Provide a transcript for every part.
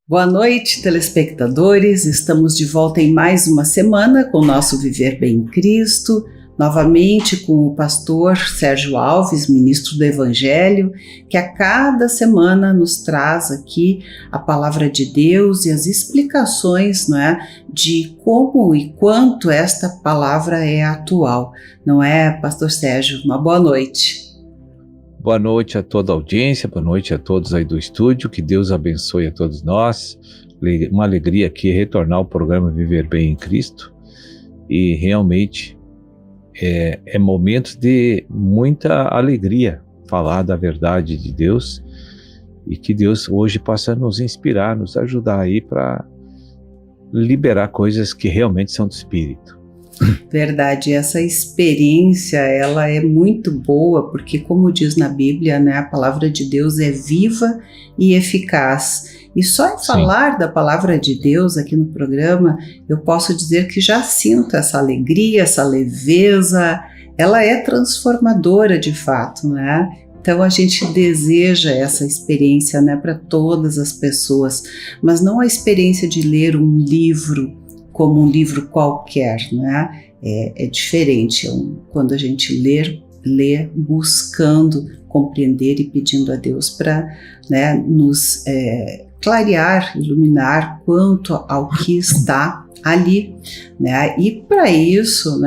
Boa noite, telespectadores. Estamos de volta em mais uma semana com o nosso Viver Bem em Cristo, novamente com o pastor Sérgio Alves, ministro do Evangelho, que a cada semana nos traz aqui a palavra de Deus e as explicações, de como e quanto esta palavra é atual. Não é, pastor Sérgio? Uma boa noite. Boa noite a toda a audiência, boa noite a todos aí do estúdio, que Deus abençoe a todos nós. Uma alegria aqui retornar ao programa Viver Bem em Cristo, e realmente é momento de muita alegria falar da verdade de Deus, e que Deus hoje possa nos inspirar, nos ajudar aí para liberar coisas que realmente são do Espírito. Verdade, essa experiência ela é muito boa, porque como diz na Bíblia, a palavra de Deus é viva e eficaz. E só em falar da palavra de Deus aqui no programa, eu posso dizer que já sinto essa alegria, essa leveza, ela é transformadora de fato, Então a gente deseja essa experiência, para todas as pessoas, mas não a experiência de ler um livro como um livro qualquer, É diferente quando a gente lê buscando compreender e pedindo a Deus para nos clarear, iluminar quanto ao que está ali, E para isso,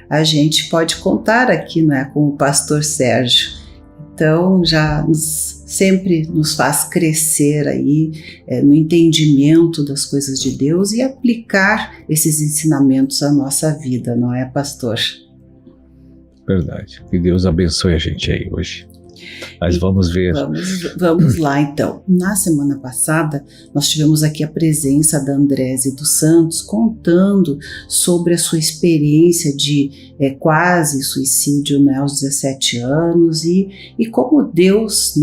a gente pode contar aqui, com o pastor Sérgio. Então já sempre nos faz crescer aí no entendimento das coisas de Deus e aplicar esses ensinamentos à nossa vida, não é, pastor? Verdade. Que Deus abençoe a gente aí hoje. Mas vamos ver. Vamos lá então. Na semana passada nós tivemos aqui a presença da Andrése dos Santos contando sobre a sua experiência de quase suicídio aos 17 anos e como Deus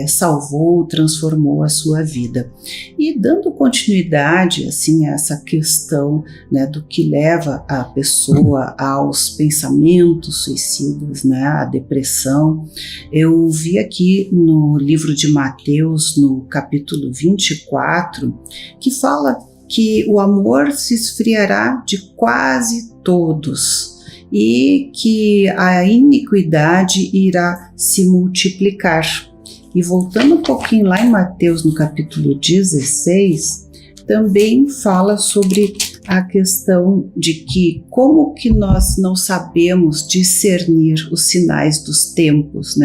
salvou, transformou a sua vida. E dando continuidade assim, a essa questão do que leva a pessoa aos pensamentos suicidas, à depressão, eu vi aqui no livro de Mateus, no capítulo 24, que fala que o amor se esfriará de quase todos e que a iniquidade irá se multiplicar. E voltando um pouquinho lá em Mateus, no capítulo 16, também fala sobre a questão de que como que nós não sabemos discernir os sinais dos tempos,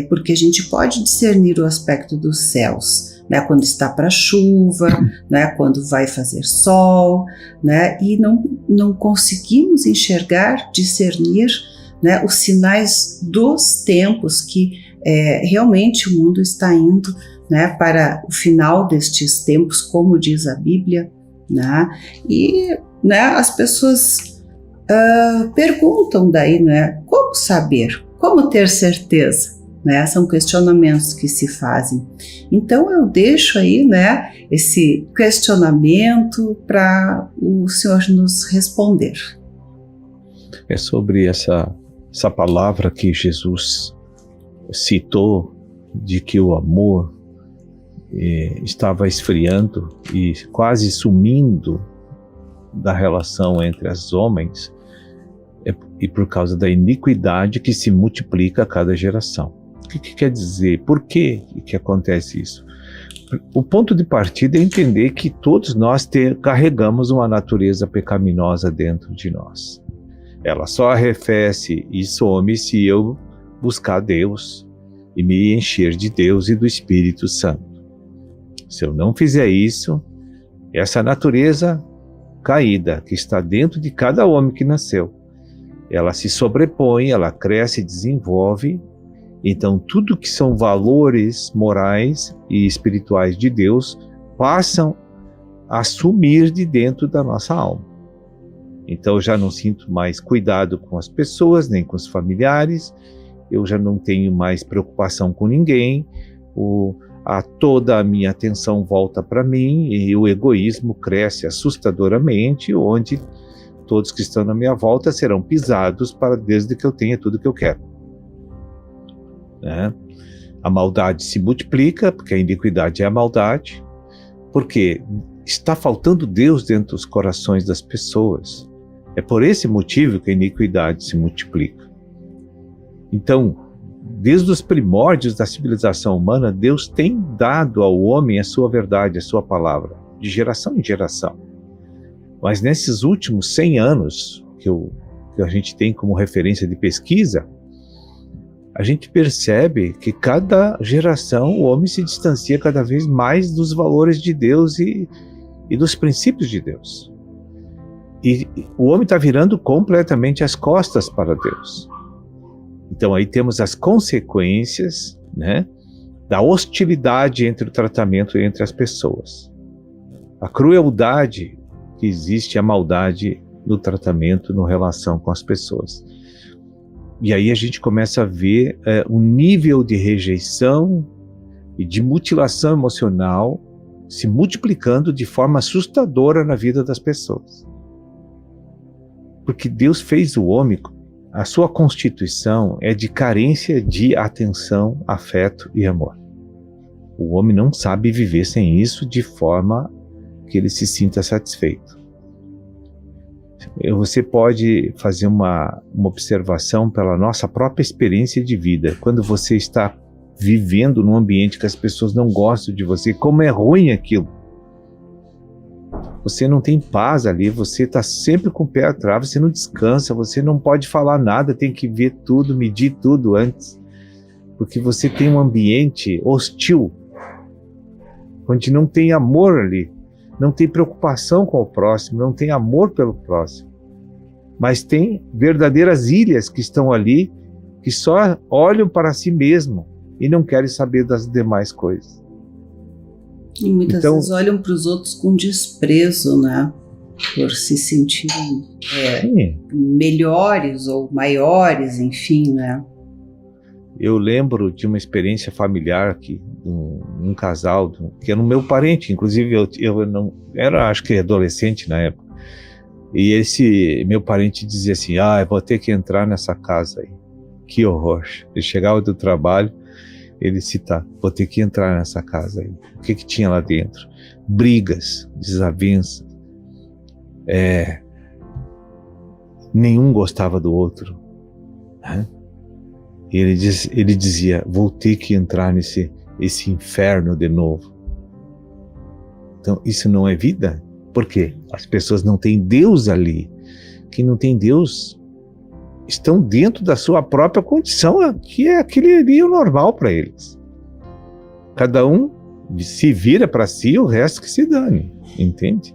porque a gente pode discernir o aspecto dos céus, quando está para chuva, quando vai fazer sol, e não conseguimos enxergar, discernir, os sinais dos tempos que realmente o mundo está indo, para o final destes tempos, como diz a Bíblia, e as pessoas perguntam daí, como saber, como ter certeza, são questionamentos que se fazem. Então eu deixo aí, esse questionamento para o senhor nos responder. É sobre essa palavra que Jesus citou, de que o amor estava esfriando e quase sumindo da relação entre os homens, e por causa da iniquidade que se multiplica a cada geração. O que quer dizer? Por que acontece isso? O ponto de partida é entender que todos nós carregamos uma natureza pecaminosa dentro de nós. Ela só arrefece e some se eu buscar Deus e me encher de Deus e do Espírito Santo. Se eu não fizer isso, essa natureza caída que está dentro de cada homem que nasceu, ela se sobrepõe, ela cresce e desenvolve. Então tudo que são valores morais e espirituais de Deus passam a sumir de dentro da nossa alma. Então eu já não sinto mais cuidado com as pessoas, nem com os familiares, eu já não tenho mais preocupação com ninguém, toda a minha atenção volta para mim e o egoísmo cresce assustadoramente, onde todos que estão na minha volta serão pisados desde que eu tenha tudo que eu quero. A maldade se multiplica, porque a iniquidade é a maldade, Porque está faltando Deus dentro dos corações das pessoas. É por esse motivo que a iniquidade se multiplica. Então, desde os primórdios da civilização humana, Deus tem dado ao homem a sua verdade, a sua palavra, de geração em geração. Mas nesses últimos 100 anos, que a gente tem como referência de pesquisa, a gente percebe que cada geração o homem se distancia cada vez mais dos valores de Deus e dos princípios de Deus. E o homem está virando completamente as costas para Deus. Então aí temos as consequências, né, da hostilidade entre o tratamento entre as pessoas. A crueldade que existe, a maldade no tratamento, na relação com as pessoas. E aí a gente começa a ver um nível de rejeição e de mutilação emocional se multiplicando de forma assustadora na vida das pessoas. Porque Deus fez o homem, a sua constituição é de carência de atenção, afeto e amor. O homem não sabe viver sem isso de forma que ele se sinta satisfeito. Você pode fazer uma observação pela nossa própria experiência de vida. Quando você está vivendo num ambiente que as pessoas não gostam de você, como é ruim aquilo. Você não tem paz ali, você está sempre com o pé atrás, você não descansa, você não pode falar nada, tem que ver tudo, medir tudo antes. Porque você tem um ambiente hostil, onde não tem amor ali, não tem preocupação com o próximo, não tem amor pelo próximo. Mas tem verdadeiras ilhas que estão ali, que só olham para si mesmo e não querem saber das demais coisas. E muitas vezes olham para os outros com desprezo, né? Por se sentirem melhores ou maiores, enfim, né? Eu lembro de uma experiência familiar que um casal, que era o meu parente, inclusive eu não era, acho que adolescente na época, e esse meu parente dizia assim, eu vou ter que entrar nessa casa aí, que horror. Ele chegava do trabalho, ele citava, vou ter que entrar nessa casa aí. O que tinha lá dentro? Brigas, desavenças, nenhum gostava do outro, né? E ele dizia, vou ter que entrar nesse inferno de novo. Então, isso não é vida? Por quê? As pessoas não têm Deus ali. Quem não tem Deus estão dentro da sua própria condição, que é aquele ali o normal para eles. Cada um se vira para si, o resto que se dane, entende?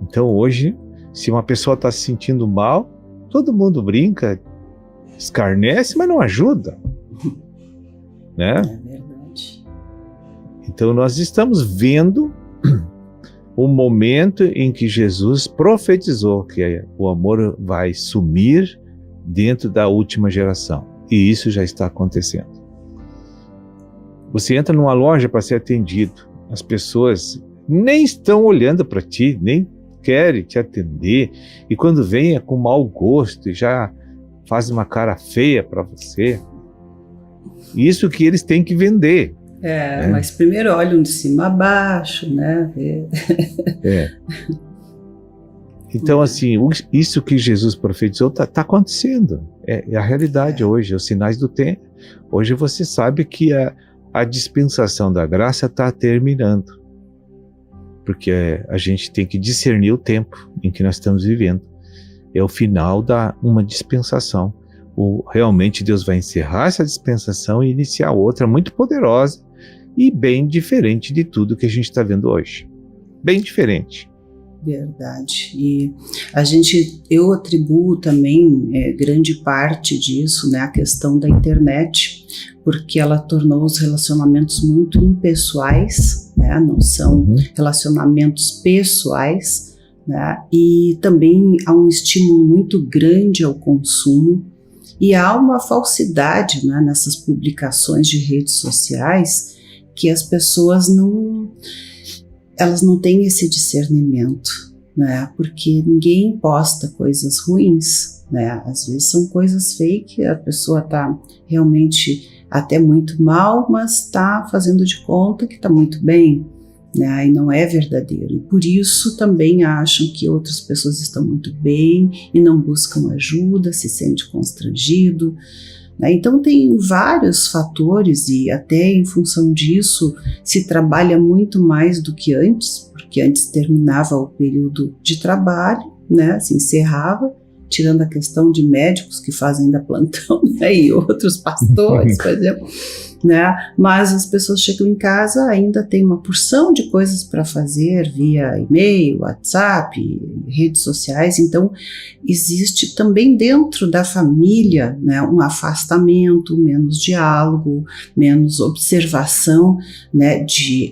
Então hoje, se uma pessoa está se sentindo mal, todo mundo brinca, escarnece, mas não ajuda, né? É verdade. Então nós estamos vendo o momento em que Jesus profetizou que o amor vai sumir dentro da última geração. E isso já está acontecendo. Você entra numa loja para ser atendido, as pessoas nem estão olhando para ti, nem querem te atender, e quando vem é com mau gosto e já faz uma cara feia para você. Isso que eles têm que vender. Mas primeiro olham de cima a baixo, né? Então, assim, isso que Jesus profetizou está acontecendo. É a realidade hoje, os sinais do tempo. Hoje você sabe que a dispensação da graça está terminando. Porque a gente tem que discernir o tempo em que nós estamos vivendo. É o final da uma dispensação. Realmente Deus vai encerrar essa dispensação e iniciar outra muito poderosa e bem diferente de tudo que a gente está vendo hoje. Bem diferente. Verdade. E eu atribuo também grande parte disso, né, a questão da internet, porque ela tornou os relacionamentos muito impessoais, né, não são relacionamentos pessoais, né, e também há um estímulo muito grande ao consumo e há uma falsidade, né, nessas publicações de redes sociais que as pessoas elas não têm esse discernimento, né? Porque ninguém posta coisas ruins, né? Às vezes são coisas fake, a pessoa está realmente até muito mal, mas está fazendo de conta que está muito bem, né, e não é verdadeiro. E por isso também acham que outras pessoas estão muito bem e não buscam ajuda, se sente constrangido, né? Então tem vários fatores e até em função disso se trabalha muito mais do que antes, porque antes terminava o período de trabalho, né, se encerrava, tirando a questão de médicos que fazem ainda plantão, né, e outros pastores, por exemplo, né, mas as pessoas chegam em casa, ainda tem uma porção de coisas para fazer via e-mail, WhatsApp, redes sociais. Então existe também dentro da família, né, um afastamento, menos diálogo, menos observação, né,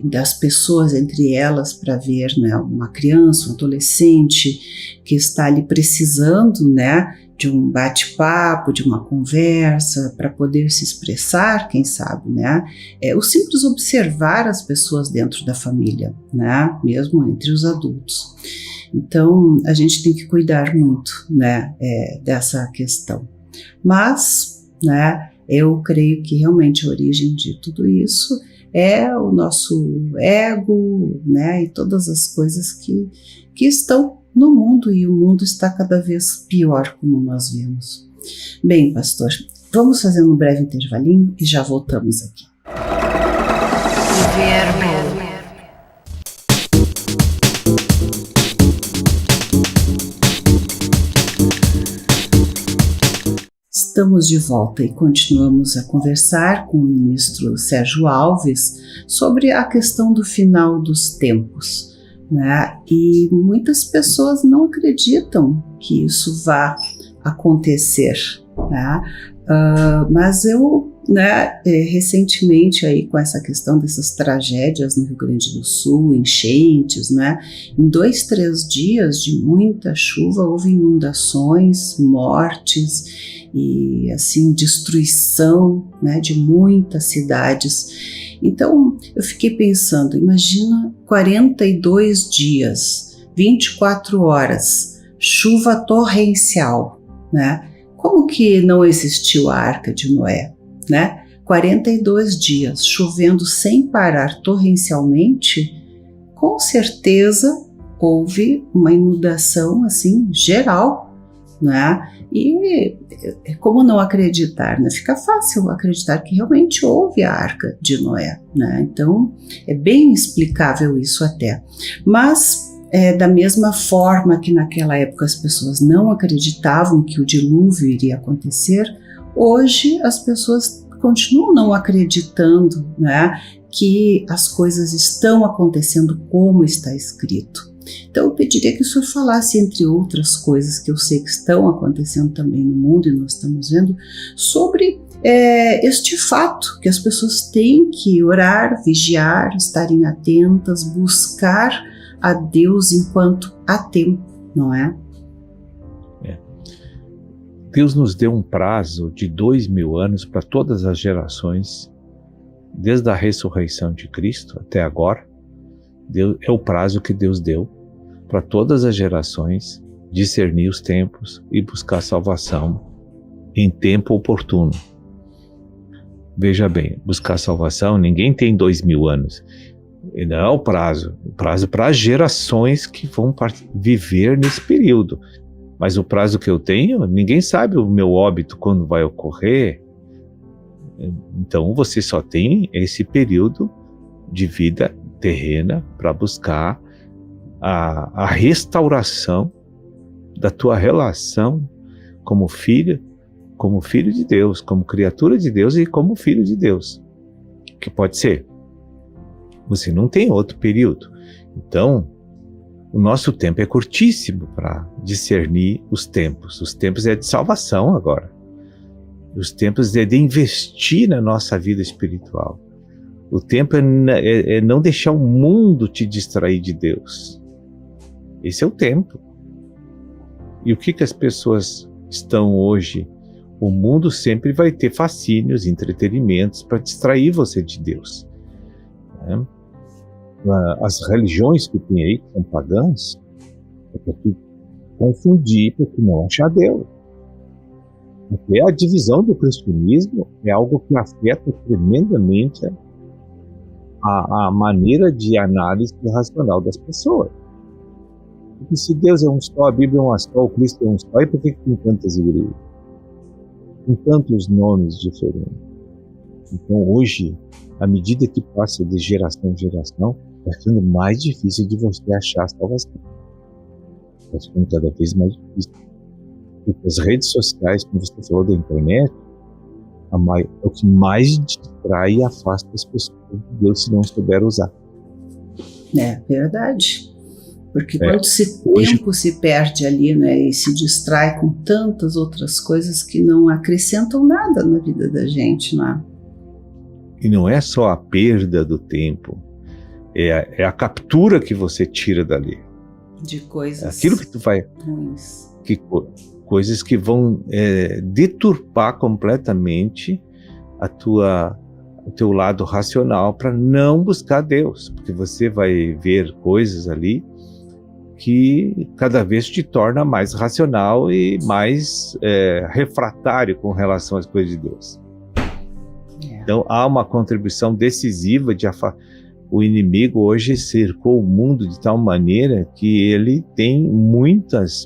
das pessoas entre elas para ver, né, uma criança, um adolescente que está ali precisando, né, de um bate-papo, de uma conversa, para poder se expressar, quem sabe, né? O simples observar as pessoas dentro da família, né? Mesmo entre os adultos. Então, a gente tem que cuidar muito, né, dessa questão. Mas, né, eu creio que realmente a origem de tudo isso é o nosso ego, né, e todas as coisas que estão no mundo, e o mundo está cada vez pior, como nós vemos. Bem, pastor, vamos fazer um breve intervalinho e já voltamos aqui. Estamos de volta e continuamos a conversar com o ministro Sérgio Alves sobre a questão do final dos tempos, né? E muitas pessoas não acreditam que isso vá acontecer, né? Mas eu, né, recentemente aí com essa questão dessas tragédias no Rio Grande do Sul, enchentes, né? Em 2, 3 dias de muita chuva houve inundações, mortes e assim destruição, né, de muitas cidades. Então eu fiquei pensando, imagina 42 dias, 24 horas, chuva torrencial, né? Como que não existiu a Arca de Noé, né? 42 dias chovendo sem parar torrencialmente, com certeza houve uma inundação assim geral, né? E como não acreditar, né? Fica fácil acreditar que realmente houve a Arca de Noé, né? Então é bem explicável isso até. Mas da mesma forma que naquela época as pessoas não acreditavam que o dilúvio iria acontecer, hoje as pessoas continuam não acreditando, né, que as coisas estão acontecendo como está escrito. Então eu pediria que o senhor falasse, entre outras coisas que eu sei que estão acontecendo também no mundo e nós estamos vendo, sobre este fato que as pessoas têm que orar, vigiar, estarem atentas, buscar a Deus enquanto há tempo, não é? Deus nos deu um prazo de 2000 anos para todas as gerações, desde a ressurreição de Cristo até agora. É o prazo que Deus deu para todas as gerações discernir os tempos e buscar salvação em tempo oportuno. Veja bem, buscar salvação, ninguém tem 2000 anos. Não é o prazo para as gerações que vão viver nesse período. Mas o prazo que eu tenho, ninguém sabe o meu óbito quando vai ocorrer. Então você só tem esse período de vida terrena para buscar a restauração da tua relação como filho de Deus, como criatura de Deus e como filho de Deus. Que pode ser. Você não tem outro período. Então, o nosso tempo é curtíssimo para discernir os tempos. Os tempos é de salvação agora. Os tempos é de investir na nossa vida espiritual. O tempo é não deixar o mundo te distrair de Deus. Esse é o tempo. E o que as pessoas estão hoje? O mundo sempre vai ter fascínios, entretenimentos para distrair você de Deus. Né? As religiões que tem aí, que são pagãs, é para confundir, para não achar Deus. Porque a divisão do cristianismo é algo que afeta tremendamente a maneira de análise racional das pessoas. Porque se Deus é um só, a Bíblia é uma só, o Cristo é um só, e por que tem tantas igrejas? Com tantos nomes diferentes. Então hoje, à medida que passa de geração em geração, vai ficando mais difícil de você achar a salvação. Vai ficando cada vez mais difícil. Porque as redes sociais, como você falou da internet, é o que mais distrai e afasta as pessoas de Deus se não souber usar. É verdade. Porque quanto tempo se perde ali, né, e se distrai com tantas outras coisas que não acrescentam nada na vida da gente, né? E não é só a perda do tempo, é a captura que você tira dali. De coisas. Aquilo que tu vai. Ruins. Coisas que vão deturpar completamente o teu lado racional para não buscar Deus. Porque você vai ver coisas ali que cada vez te torna mais racional e mais refratário com relação às coisas de Deus. Então há uma contribuição decisiva o inimigo hoje cercou o mundo de tal maneira que ele tem muitas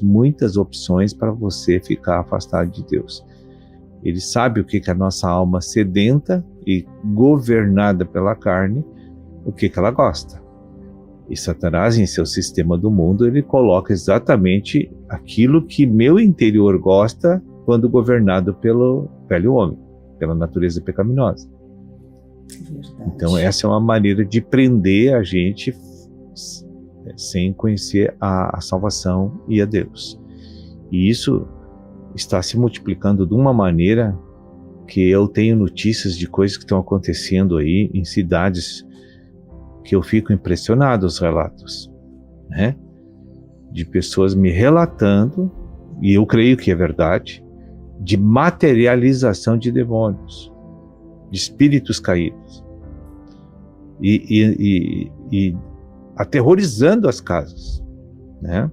opções para você ficar afastado de Deus. Ele sabe o que a nossa alma sedenta e governada pela carne, o que ela gosta. E Satanás, em seu sistema do mundo, ele coloca exatamente aquilo que meu interior gosta quando governado pelo velho homem, pela natureza pecaminosa. Verdade. Então essa é uma maneira de prender a gente sem conhecer a salvação e a Deus. E isso está se multiplicando de uma maneira que eu tenho notícias de coisas que estão acontecendo aí em cidades que eu fico impressionado os relatos, né? De pessoas me relatando, e eu creio que é verdade, de materialização de demônios, de espíritos caídos, e aterrorizando as casas, né?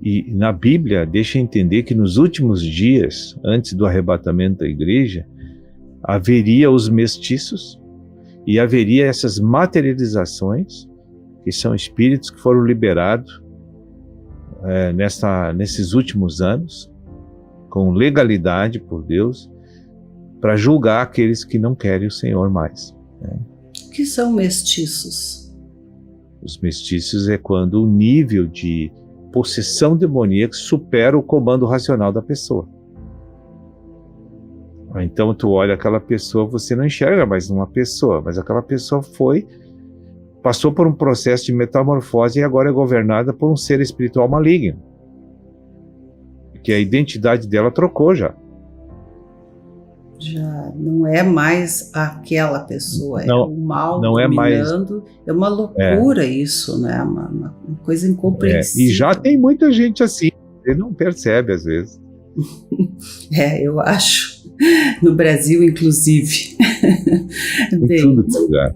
E na Bíblia deixa entender que nos últimos dias, antes do arrebatamento da igreja, haveria os mestiços e haveria essas materializações, que são espíritos que foram liberados nesses últimos anos, com legalidade por Deus, para julgar aqueles que não querem o Senhor mais, né? O que são mestiços? Os mestiços é quando o nível de possessão demoníaca supera o comando racional da pessoa. Então tu olha aquela pessoa, você não enxerga mais uma pessoa, mas aquela pessoa passou por um processo de metamorfose e agora é governada por um ser espiritual maligno. Porque a identidade dela trocou já. Já não é mais aquela pessoa, não, é o mal não dominando. É uma loucura isso, né? Uma coisa incompreensível. E já tem muita gente assim, você não percebe às vezes. Eu acho. No Brasil, inclusive. Em tudo que é lugar.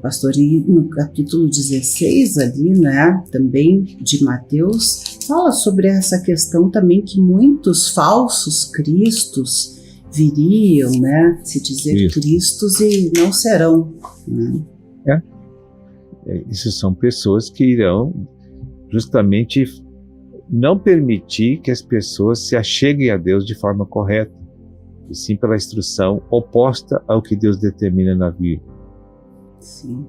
Pastor, e no capítulo 16 ali, né, também de Mateus, fala sobre essa questão também que muitos falsos cristos viriam, né, se dizer isso. Cristos e não serão, né? Isso são pessoas que irão justamente não permitir que as pessoas se acheguem a Deus de forma correta, e sim pela instrução oposta ao que Deus determina na vida. Sim.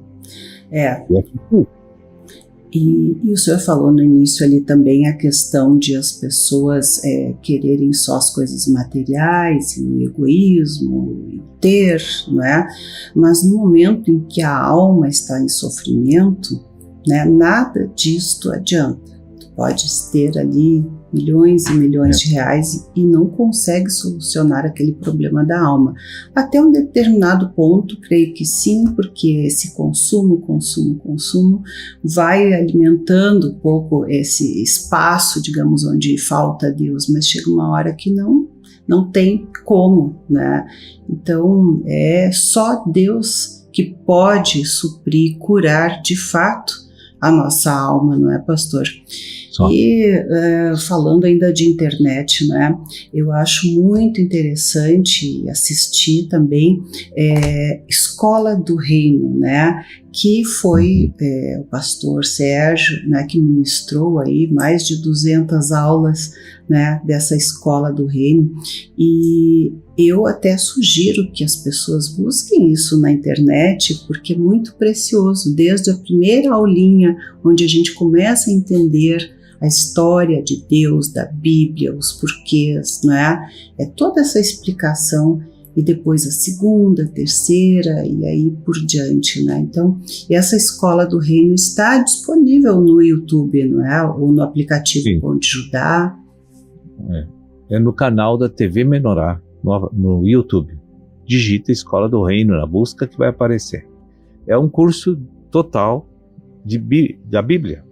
E o senhor falou no início ali também a questão de as pessoas quererem só as coisas materiais, e o egoísmo, e ter, não é? Mas no momento em que a alma está em sofrimento, né, nada disto adianta. Tu podes ter ali milhões e milhões de reais e não consegue solucionar aquele problema da alma. Até um determinado ponto, creio que sim, porque esse consumo vai alimentando um pouco esse espaço, digamos, onde falta Deus, mas chega uma hora que não tem como, né? Então, é só Deus que pode suprir, curar de fato a nossa alma, não é, pastor? Só. E falando ainda de internet, né, eu acho muito interessante assistir também Escola do Reino, né, que foi o pastor Sérgio, né, que ministrou aí mais de 200 aulas, né, dessa Escola do Reino, e eu até sugiro que as pessoas busquem isso na internet, porque é muito precioso, desde a primeira aulinha, onde a gente começa a entender a história de Deus, da Bíblia, os porquês, não é? É toda essa explicação, e depois a segunda, a terceira, e aí por diante, né? Então, essa Escola do Reino está disponível no YouTube, não é? Ou no aplicativo Bom de Judá. É no canal da TV Menorá, no YouTube. Digita Escola do Reino na busca que vai aparecer. É um curso total da Bíblia.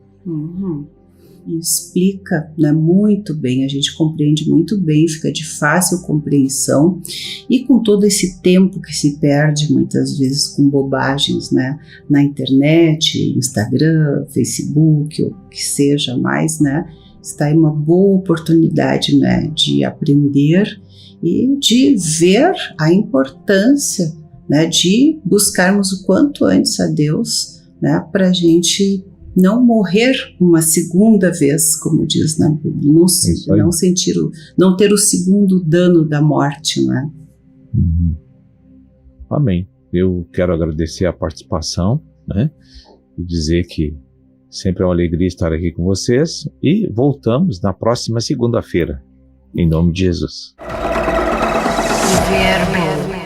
E explica, né, muito bem, a gente compreende muito bem, fica de fácil compreensão, e com todo esse tempo que se perde muitas vezes com bobagens, né, na internet, Instagram, Facebook, ou o que seja mais, né, está aí uma boa oportunidade, né, de aprender e de ver a importância, né, de buscarmos o quanto antes a Deus, né, para a gente não morrer uma segunda vez, como diz na Bíblia, não ter o segundo dano da morte, né? Amém. Eu quero agradecer a participação, né? E dizer que sempre é uma alegria estar aqui com vocês, e voltamos na próxima segunda-feira, em nome de Jesus. Verbo.